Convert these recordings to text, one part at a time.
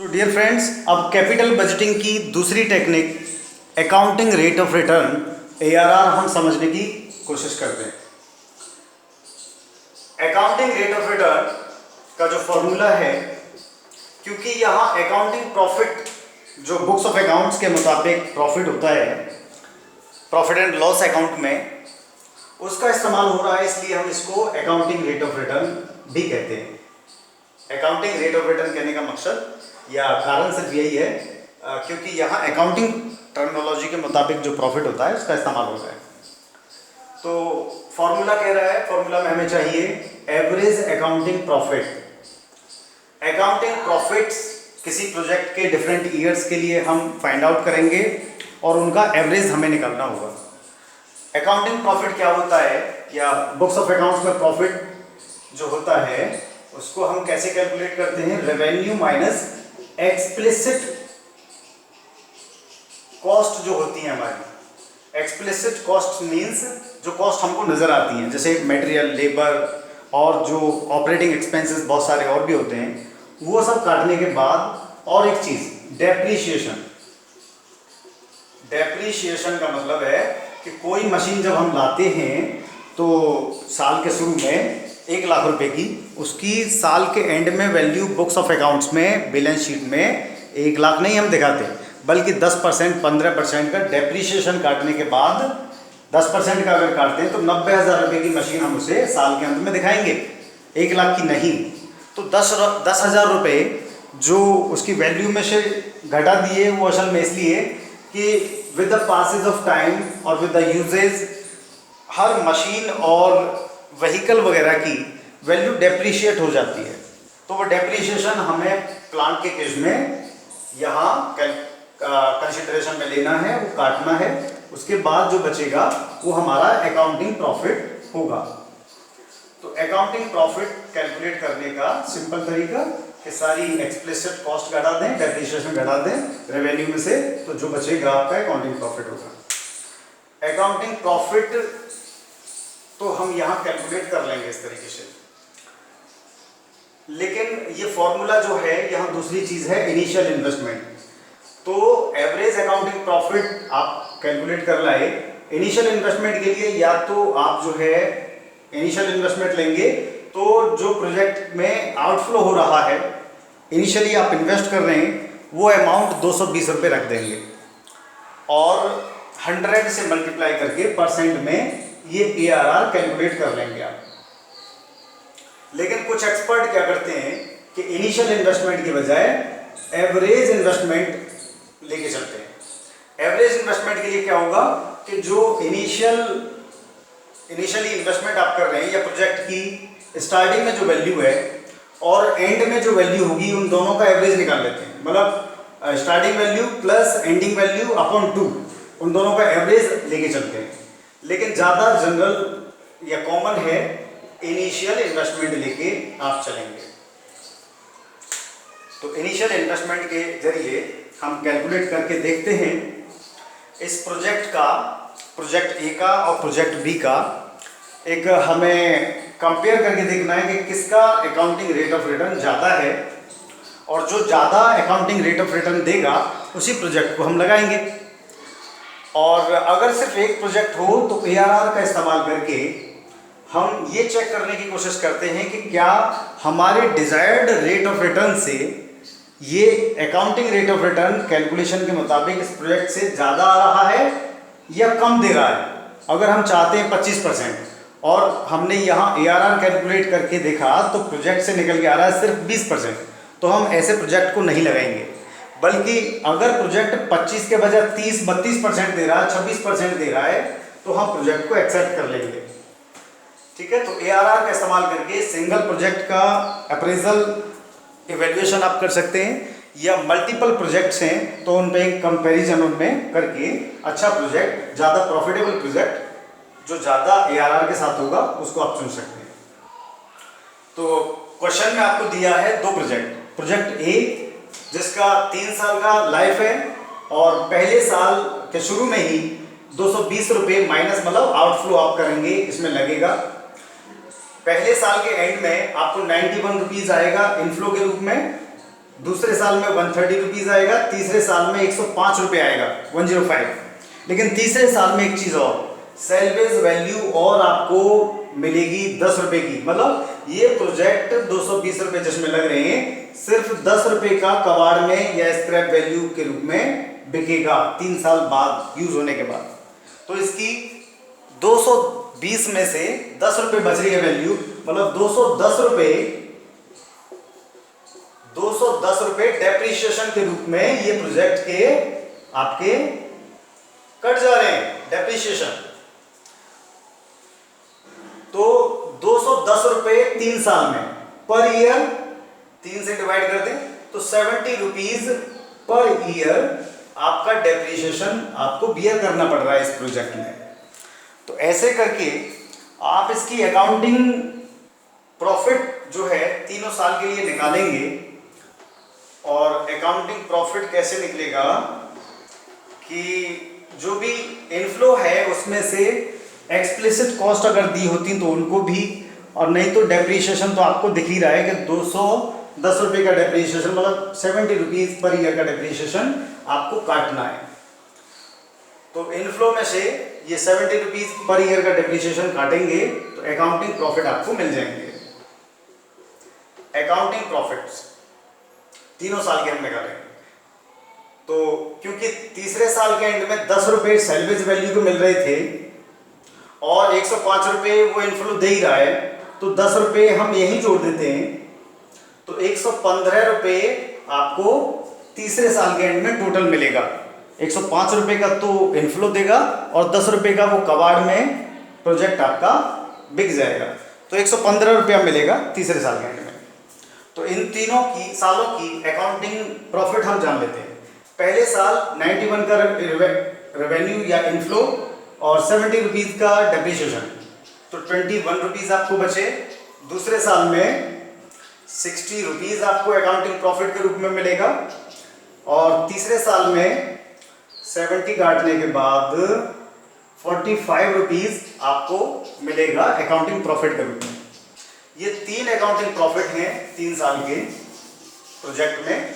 So dear friends, अब capital budgeting की दूसरी technique accounting rate of return ARR हम समझने की कोशिश करते हैं। अकाउंटिंग रेट ऑफ रिटर्न का जो फॉर्मूला है, क्योंकि यहाँ अकाउंटिंग प्रॉफिट जो बुक्स ऑफ अकाउंट्स के मुताबिक प्रॉफिट होता है प्रॉफिट एंड लॉस अकाउंट में, उसका इस्तेमाल हो रहा है, इसलिए हम इसको अकाउंटिंग रेट ऑफ रिटर्न भी कहते हैं। अकाउंटिंग रेट ऑफ रिटर्न कहने का मकसद या कारण सिर्फ यही है क्योंकि यहाँ अकाउंटिंग टर्मिनोलॉजी के मुताबिक जो प्रॉफिट होता है उसका इस्तेमाल हो रहा है। तो फॉर्मूला कह रहा है, फॉर्मूला में हमें चाहिए average accounting profit. Accounting profits किसी प्रोजेक्ट के डिफरेंट ईयर्स के लिए हम फाइंड आउट करेंगे और उनका एवरेज हमें निकालना होगा। अकाउंटिंग प्रॉफिट क्या होता है, या बुक्स ऑफ अकाउंट्स में प्रॉफिट जो होता है उसको हम कैसे कैलकुलेट करते हैं? रेवेन्यू माइनस एक्सप्लिसिट कॉस्ट जो होती है हमारी। एक्सप्लिसिट कॉस्ट मींस जो कॉस्ट हमको नजर आती हैं, जैसे मटेरियल, लेबर और जो ऑपरेटिंग एक्सपेंसेस बहुत सारे और भी होते हैं, वो सब काटने के बाद। और एक चीज डेप्रीशिएशन। डेप्रीशिएशन का मतलब है कि कोई मशीन जब हम लाते हैं तो साल के शुरू में 1 लाख रुपए की, उसकी साल के एंड में वैल्यू बुक्स ऑफ अकाउंट्स में बैलेंस शीट में 1 लाख नहीं हम दिखाते, बल्कि 10% 15% का डेप्रीशिएशन काटने के बाद 10% का अगर काटते हैं तो 90,000 रुपये की मशीन हम उसे साल के अंत में दिखाएंगे, 1 लाख की नहीं। तो 10,000 रुपये जो उसकी वैल्यू में से घटा दिए, वो असल में इसलिए कि with the passage of time और विद द यूजेज हर मशीन और व्हीकल वगैरह की वैल्यू डेप्रीशिएट हो जाती है। तो वो डेप्रीशिएशन हमें प्लांट के केस में यहाँ कंसिडरेशन में लेना है, वो काटना है। उसके बाद जो बचेगा वो हमारा अकाउंटिंग प्रॉफिट होगा। तो अकाउंटिंग प्रॉफिट कैलकुलेट करने का सिंपल तरीका कि सारी एक्सप्लिसिट कॉस्ट घटा दें, डेप्रीशिएशन घटा दें रेवेन्यू में से, तो जो बचेगा आपका अकाउंटिंग प्रॉफिट होगा। अकाउंटिंग प्रॉफिट तो हम यहाँ कैलकुलेट कर लेंगे इस तरीके से, लेकिन ये फॉर्मूला जो है, यहाँ दूसरी चीज है इनिशियल इन्वेस्टमेंट। तो एवरेज अकाउंटिंग प्रॉफिट आप कैलकुलेट कर लाए। इनिशियल इन्वेस्टमेंट के लिए या तो आप जो है इनिशियल इन्वेस्टमेंट लेंगे, तो जो प्रोजेक्ट में आउटफ्लो हो रहा है, इनिशियली आप इन्वेस्ट कर रहे हैं, वो अमाउंट 220 रुपये रख देंगे और 100 से मल्टीप्लाई करके परसेंट में ये ARR कैलकुलेट कर लेंगे आप। लेकिन कुछ एक्सपर्ट क्या करते हैं कि इनिशियल इन्वेस्टमेंट की बजाय एवरेज इन्वेस्टमेंट लेके चलते हैं। एवरेज इन्वेस्टमेंट के लिए क्या होगा कि जो इनिशियली इन्वेस्टमेंट आप कर रहे हैं या प्रोजेक्ट की स्टार्टिंग में जो वैल्यू है और एंड में जो वैल्यू होगी, उन दोनों का एवरेज निकाल लेते हैं। मतलब starting value plus ending value upon 2, उन दोनों का एवरेज लेके चलते हैं। लेकिन ज़्यादा जनरल या कॉमन है इनिशियल इन्वेस्टमेंट लेके आप चलेंगे। तो इनिशियल इन्वेस्टमेंट के जरिए हम कैलकुलेट करके देखते हैं इस प्रोजेक्ट का, प्रोजेक्ट ए का और प्रोजेक्ट बी का, एक हमें कंपेयर करके देखना है कि किसका अकाउंटिंग रेट ऑफ रिटर्न ज़्यादा है, और जो ज़्यादा अकाउंटिंग रेट ऑफ रिटर्न देगा उसी प्रोजेक्ट को हम लगाएंगे। और अगर सिर्फ एक प्रोजेक्ट हो तो ARR का इस्तेमाल करके हम ये चेक करने की कोशिश करते हैं कि क्या हमारे डिजायर्ड रेट ऑफ रिटर्न से ये accounting rate of return calculation के मुताबिक इस प्रोजेक्ट से ज़्यादा आ रहा है या कम दे रहा है। अगर हम चाहते हैं 25% और हमने यहाँ ARR कैलकुलेट करके देखा तो प्रोजेक्ट से निकल के आ रहा है सिर्फ 20%, तो हम ऐसे प्रोजेक्ट को नहीं लगाएंगे। बल्कि अगर प्रोजेक्ट 25 के बजाय 30-32% दे रहा है, 26% दे रहा है, तो हम प्रोजेक्ट को एक्सेप्ट कर लेंगे। ठीक है, तो ARR का इस्तेमाल करके सिंगल प्रोजेक्ट का अप्रेजल इवैल्यूएशन आप कर सकते हैं, या मल्टीपल प्रोजेक्ट्स हैं तो उन पे एक कंपैरिजन उनमें करके अच्छा प्रोजेक्ट, ज़्यादा प्रॉफिटेबल प्रोजेक्ट जो ज़्यादा ARR के साथ होगा उसको आप चुन सकते हैं। तो क्वेश्चन में आपको दिया है 2 प्रोजेक्ट। प्रोजेक्ट ए जिसका 3 साल का लाइफ है और पहले साल के शुरू में ही 220 रुपये माइनस, मतलब आउटफ्लो आप करेंगे, इसमें लगेगा। पहले साल के एंड में आपको 91 रुपीज़ आएगा इनफ्लो के रूप में, दूसरे साल में 130 रुपीज़ आएगा, तीसरे साल में 105 रुपये आएगा, 105। लेकिन तीसरे साल में एक चीज़ और, सेल्वेज वैल्यू और आपको मिलेगी 10 रुपये की। मतलब ये प्रोजेक्ट 220 रुपये जिसमें लग रहे हैं, सिर्फ 10 रुपये का कबाड़ में या स्क्रैप वैल्यू के रूप में बिकेगा 3 साल बाद यूज होने के बाद। तो इसकी 220 में से 10 रुपये बच रही है वैल्यू, मतलब 210 रुपये डेप्रीशिएशन के रूप में ये प्रोजेक्ट के आपके कट जा रहे हैं, डेप्रीशिएशन। तो 210 रुपये 3 साल में पर ईयर, 3 से डिवाइड कर दें तो 70 रुपीज पर ईयर आपका डेप्रीशिएशन आपको बियर करना पड़ रहा है इस प्रोजेक्ट में। तो ऐसे करके आप इसकी अकाउंटिंग प्रॉफिट जो है तीनों साल के लिए निकालेंगे। और अकाउंटिंग प्रॉफिट कैसे निकलेगा कि जो भी इनफ्लो है उसमें से एक्सप्लिसिट कॉस्ट अगर दी होती तो उनको भी, और नहीं तो डेप्रीशिएशन तो आपको दिख ही रहा है कि 210 रुपये का डेप्रीशिएशन, मतलब 70 रुपीज़ पर ईयर का डेप्रीशिएशन आपको काटना है। तो इनफ्लो में से ये 70 रुपीज़ पर ईयर का डेप्रीशिएशन काटेंगे तो अकाउंटिंग प्रॉफिट आपको मिल जाएंगे। अकाउंटिंग प्रॉफिट्स तीनों साल के हम निकालेंगे। तो क्योंकि तीसरे साल के एंड में 10 रुपये सेल्वेज वैल्यू को मिल रहे थे और 105 रुपये वो इनफ्लो दे ही रहा है, तो 10 रुपये हम यहीं जोड़ देते हैं, तो 115 रुपये आपको तीसरे साल के एंड में टोटल मिलेगा। 105 रुपये का तो इनफ्लो देगा और 10 रुपये का वो कबाड़ में प्रोजेक्ट आपका बिक जाएगा, तो 115 रुपया मिलेगा तीसरे साल के एंड में। तो इन तीनों की सालों की अकाउंटिंग प्रॉफिट हम जान लेते हैं। पहले साल 91 का रेवेन्यू या इनफ्लो और 70 रुपीज़ का डेप्रीशिएशन, तो 21 रुपीज़ आपको बचे। दूसरे साल में 60 रुपीज़ आपको अकाउंटिंग प्रॉफिट के रूप में मिलेगा और तीसरे साल में 70 काटने के बाद 45 रुपीज़ आपको मिलेगा अकाउंटिंग प्रॉफिट के रूप में। ये 3 अकाउंटिंग प्रॉफिट हैं 3 साल के प्रोजेक्ट में।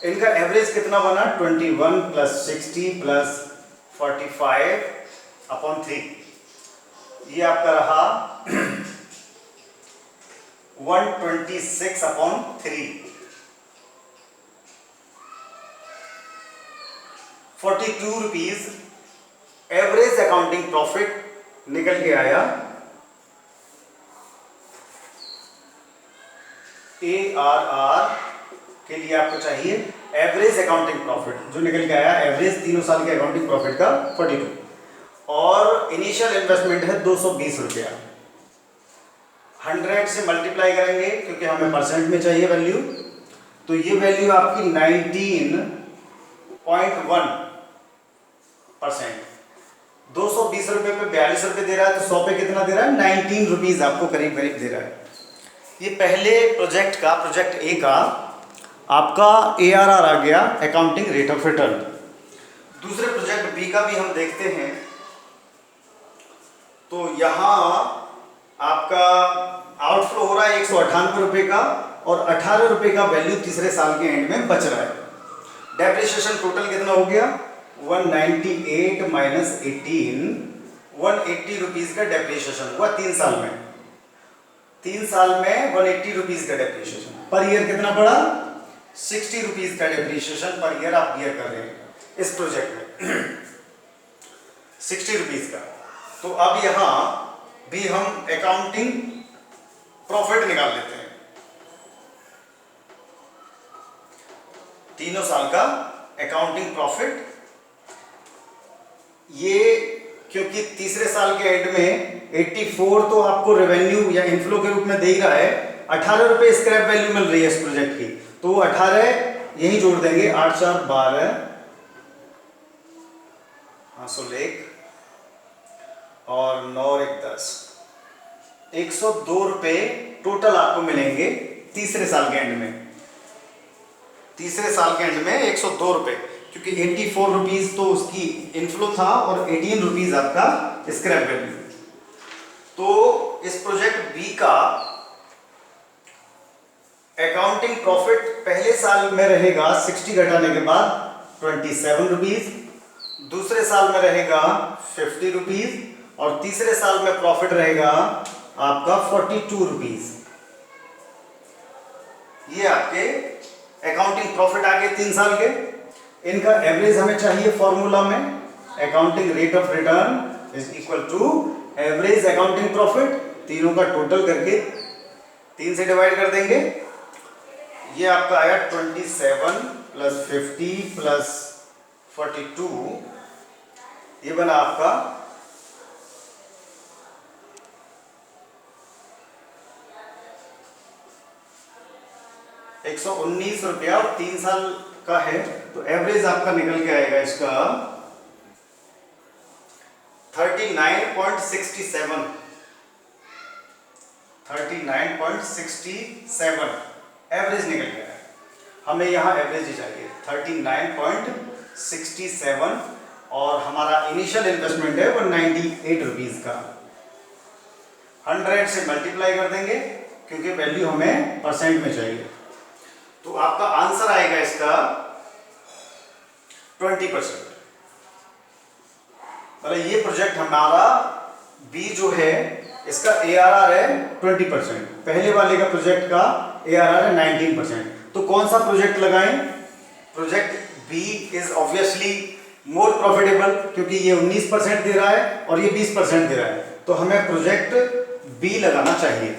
इनका एवरेज कितना बना, 21 प्लस 60 प्लस 45 अपॉन 3, ये आपका रहा 126 upon 3, 42 rupees average accounting profit निकल के आया। ARR के लिए आपको चाहिए एवरेज अकाउंटिंग प्रॉफिट, जो निकल के आया एवरेज तीनों साल के अकाउंटिंग प्रॉफिट का 42, और इनिशियल इन्वेस्टमेंट है 220 रुपया। 100 से मल्टीप्लाई करेंगे क्योंकि हमें परसेंट में चाहिए वैल्यू, तो ये वैल्यू आपकी 19.1%। 220 रुपये पे 42 रुपये दे रहा है, तो 100 पे कितना दे रहा है, 19 रुपीज़ आपको करीब करीब दे रहा है। ये पहले प्रोजेक्ट का, प्रोजेक्ट ए का आपका ARR आ गया, अकाउंटिंग रेट ऑफ रिटर्न। दूसरे प्रोजेक्ट बी का भी हम देखते हैं, तो यहाँ आपका आउटफ्लो हो रहा है 198 रुपये का और 18 रुपये का वैल्यू तीसरे साल के एंड में बच रहा है। डेप्रिसिएशन टोटल कितना हो गया, 198 माइनस 18, 180 रुपीज़ का डेप्रिसिएशन हुआ 3 साल में। 3 साल में 180 रुपीज़ का डेप्रिसिएशन पर ईयर कितना पड़ा, 60 रुपीज़ का डेप्रिसिएशन पर ईयर आप बियर कर रहे हैं इस प्रोजेक्ट में 60 रुपीज़ का। तो अब यहाँ भी हम अकाउंटिंग प्रॉफिट निकाल लेते हैं, तीनों साल का अकाउंटिंग प्रॉफिट। ये क्योंकि तीसरे साल के एंड में 84 तो आपको रेवेन्यू या इनफ्लो के रूप में दे ही रहा है, 18 रुपये स्क्रैप वैल्यू मिल रही है इस प्रोजेक्ट की, तो 18 यही जोड़ देंगे, 8 4 12, हाँ 101 और 9 और 1 10, 102 रुपये टोटल आपको मिलेंगे तीसरे साल के एंड में। तीसरे साल के एंड में 102 रुपये, क्योंकि 84 रुपीज़ तो उसकी इनफ्लो था और 18 रुपीज़ आपका स्क्रैप वैल्यू। तो इस प्रोजेक्ट बी का अकाउंटिंग प्रॉफिट पहले साल में रहेगा 60 घटाने के बाद 27 रुपीज, दूसरे साल में रहेगा 50 रुपीज और तीसरे साल में प्रॉफिट रहेगा आपका 42 रुपीज। ये आपके अकाउंटिंग प्रॉफिट आ गए 3 साल के। इनका एवरेज हमें चाहिए फॉर्मूला में, accounting rate of return is equal to average accounting profit, तीनों का टोटल करके 3 से डिवाइड कर देंगे। ये आपका आया 27 प्लस 50 प्लस 42, ये बना आपका 119 रुपया और 3 साल का है, तो एवरेज आपका निकल के आएगा इसका 39.67 एवरेज निकल गया है। हमें यहाँ एवरेज ही चाहिए 39.67 और हमारा इनिशियल इन्वेस्टमेंट है वो 98 रुपीज का। 100 से मल्टीप्लाई कर देंगे क्योंकि वैल्यू हमें परसेंट में चाहिए, तो आपका आंसर आएगा इसका 20%। मतलब ये प्रोजेक्ट हमारा बी जो है इसका ARR है 20%, पहले वाले का प्रोजेक्ट का ARR है 19%। तो कौन सा प्रोजेक्ट लगाएं? Project B is obviously more profitable क्योंकि ये 19% दे रहा है और ये 20% दे रहा है, तो हमें प्रोजेक्ट बी लगाना चाहिए।